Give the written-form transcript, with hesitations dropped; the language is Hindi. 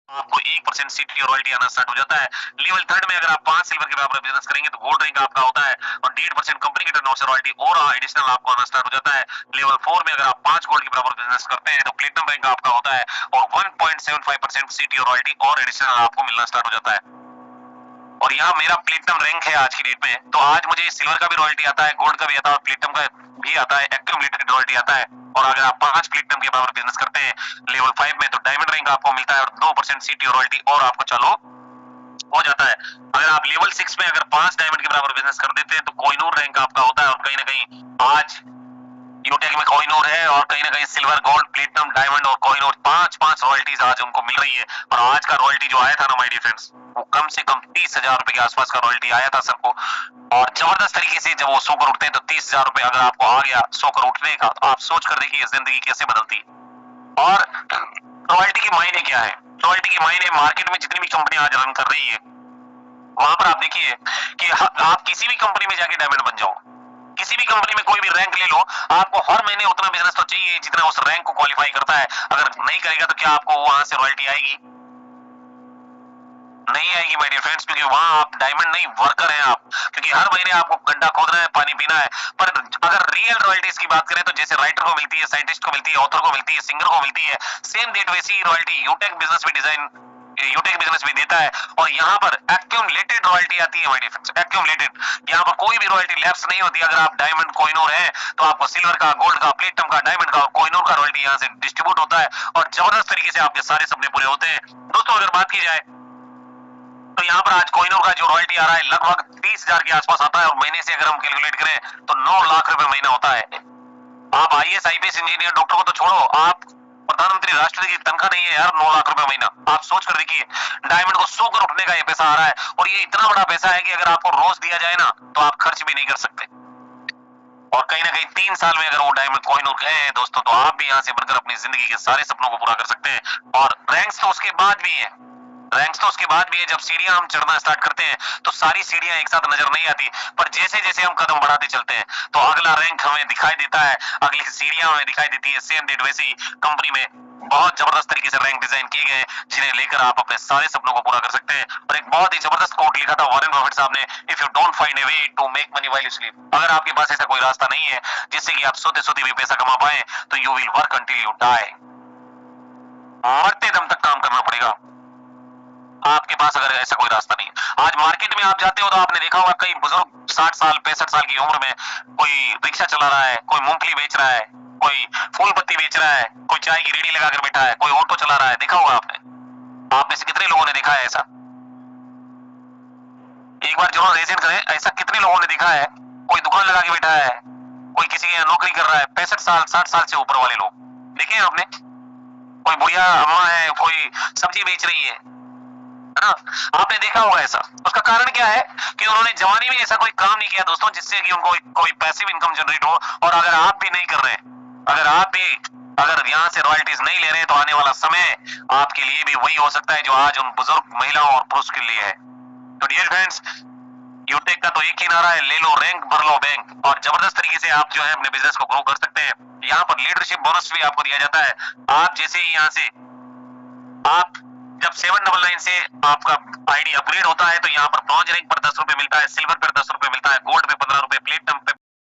आपको 1% सीटी रॉयल्टी आना स्टार्ट हो जाता है। लेवल थर्ड में अगर आप 5 सिल्वर के बराबर बिजनेस करेंगे तो गोल्ड रैंक आपका होता है और 1.5% कंपनी के टर्नओवर से रॉयल्टी और एडिशनल आपको आना स्टार्ट हो जाता है। लेवल 4 में अगर आप 5 गोल्ड के बराबर बिजनेस करते हैं तो प्लेटिनम रैंक आपका होता है और 1.75% सीटी रॉयल्टी और एडिशनल आपको मिलना स्टार्ट हो जाता है। और यहाँ मेरा प्लेटिनम रैंक है आज की डेट में, तो आज मुझे सिल्वर का भी रॉयल्टी आता है, गोल्ड का भी आता है और प्लेटिनम का भी आता है, एक्यूमुलेटेड रॉयल्टी आता है। और अगर आप 5 प्लेटिनम के बराबर बिजनेस करते हैं लेवल 5 में तो डायमंड रैंक आपको मिलता है और 2% सीटी रॉयल्टी और आपको चालू हो जाता है। अगर आप लेवल 6 में अगर 5 डायमंड के बराबर बिजनेस कर देते हैं तो कोहिनूर रैंक आपका होता है और कहीं ना कहीं आज यूटेक में कोहिनूर है और कहीं ना कहीं सिल्वर, गोल्ड, प्लेटिनम, डायमंड और कोहिनूर पांच रॉयल्टीज आज उनको मिल रही है। और आज का रॉयल्टी जो आया था ना माय डियर फ्रेंड्स, वो कम से कम 30,000 रुपए के आसपास का रॉयल्टी आया था सर को। और जबरदस्त तरीके से जब वो 100 करोड़ उठते हैं तो 30,000 रुपए अगर आपको आ गया 100 करोड़ उठने का, तो आप सोच कर देखिए जिंदगी कैसे बदलती। और रॉयल्टी के मायने क्या है? रॉयल्टी के मायने मार्केट में जितनी भी कंपनी आज रन कर रही है वहां पर आप देखिए कि आप किसी भी कंपनी में जाके डायमंड बन जाओ, किसी भी कंपनी में कोई भी रैंक ले लो, आपको हर महीने उतना बिजनेस तो चाहिए जितना उस रैंक को क्वालिफाई करता है। अगर नहीं करेगा तो क्या आपको वहां से रॉयल्टी आएगी? नहीं आएगी माय डियर फ्रेंड्स, क्योंकि वहां आप डायमंड नहीं वर्कर हैं आप, क्योंकि हर महीने आपको गड्ढा खोदना है, पानी पीना है। पर अगर रियल रॉयल्टीज की बात करें तो जैसे राइटर को मिलती है, साइंटिस्ट को मिलती है, ऑथर को मिलती है, सिंगर को मिलती है, सेम डेट वैसी ही रॉयल्टी यूटेक बिजनेस भी डिजाइन यूटेक बिजनेस भी देता है। और यहाँ पर एक्यूमुलेटेड रॉयल्टी आती है माय डियर फ्रेंड्स, एक्यूमुलेटेड। यहाँ पर कोई भी रॉयल्टी लैप्स नहीं होती। अगर आप डायमंड कोहिनूर है तो आपको सिल्वर का, गोल्ड का, प्लेटिनम का, डायमंड का और कोहिनूर का रॉयल्टी यहाँ से डिस्ट्रीब्यूट होता है और जबरदस्त तरीके से आपके सारे सपने पूरे होते हैं। दोस्तों अगर बात की जाए तो यहाँ पर आज कोहिनूर का जो रॉयल्टी आ रहा है लगभग 30,000 के आसपास आता है और महीने से अगर हम कैलकुलेट करें तो 9 लाख रुपए महीना होता है। आप आईएएस, आईपीएस इंजीनियर, डॉक्टर को तो छोड़ो, आप प्रधानमंत्री, राष्ट्रपति की तनख्वाह नहीं है यार 9 लाख रुपए महीना। आप सोच कर देखिए, डायमंड को 100 करोड़ उठने का ये पैसा आ रहा है और ये इतना बड़ा पैसा है कि अगर आपको रोज दिया जाए ना तो आप खर्च भी नहीं कर सकते। और कहीं ना कहीं 3 साल में अगर वो डायमंड कोहिनूर गए हैं दोस्तों, तो आप भी यहाँ से बनकर अपनी जिंदगी के सारे सपनों को पूरा कर सकते हैं। और रैंक्स तो उसके बाद भी है, रैंक्स तो उसके बाद भी है। जब सीढ़ियां हम चढ़ना स्टार्ट करते हैं तो सारी सीढ़ियां एक साथ नजर नहीं आती, पर जैसे जैसे हम कदम बढ़ाते चलते हैं तो अगला रैंक हमें दिखाई देता है, अगली सीढ़ियां हमें दिखाई देती है। सेम डेट वैसे ही कंपनी में बहुत जबरदस्त तरीके से रैंक डिजाइन किए गए हैं जिन्हें लेकर आप अपने सारे सपनों को पूरा कर सकते हैं। और एक बहुत ही जबरदस्त कोट लिखा था वॉरेन बफेट साहब ने, if you don't find a way to make money while you sleep, अगर आपके पास ऐसा कोई रास्ता नहीं है जिससे कि आप सोते सोते भी पैसा कमा पाए तो you will work until you die, मरते दम तक काम करना पड़ेगा आपके पास अगर ऐसा कोई रास्ता नहीं है। आज मार्केट में आप जाते हो तो आपने देखा होगा कई बुजुर्ग 60 साल 65 साल की उम्र में कोई रिक्शा चला रहा है, कोई मूंगफली बेच रहा है, कोई फूल पत्ती बेच रहा है, कोई चाय की रेडी लगाकर बैठा है, कोई ऑटो चला रहा है। देखा होगा आपने, आप में से कितने लोगों ने देखा है ऐसा? एक बार जरूर रेजेंट करें, ऐसा कितने लोगों ने देखा है? कोई दुकान लगा के बैठा है, कोई किसी के यहाँ नौकरी कर रहा है, 65 साल 60 साल से ऊपर वाले लोग देखे हैं आपने? कोई बुढ़िया अम्मा है, कोई सब्जी बेच रही है ना, आपने देखा होगा ऐसा। उसका कारण क्या है कि उन्होंने जवानी में ऐसा कोई काम नहीं किया दोस्तों जिससे कि उनको कोई पैसिव इनकम जनरेट हो। और अगर आप भी नहीं कर रहे हैं, अगर आप भी अगर यहाँ से रॉयल्टीज नहीं ले रहे हैं तो आने वाला समय आपके लिए भी वही हो सकता है जो आज उन बुजुर्ग महिलाओं और पुरुष के लिए है। तो डियर फ्रेंड्स, यूटेक का तो एक ही नारा है, ले लो रैंक भर लो बैंक। और जबरदस्त तरीके से आप जो है अपने बिजनेस को ग्रो कर सकते हैं। यहाँ पर लीडरशिप बोनस भी आपको दिया जाता है। आप जैसे ही यहाँ से आप जब 799 से आपका आईडी अपग्रेड होता है तो यहाँ पर ब्रॉन्ज रैंक पर 10 रुपए मिलता है, सिल्वर पर 10 रुपए मिलता है, गोल्ड पे 15 रुपए, प्लेटिनम पे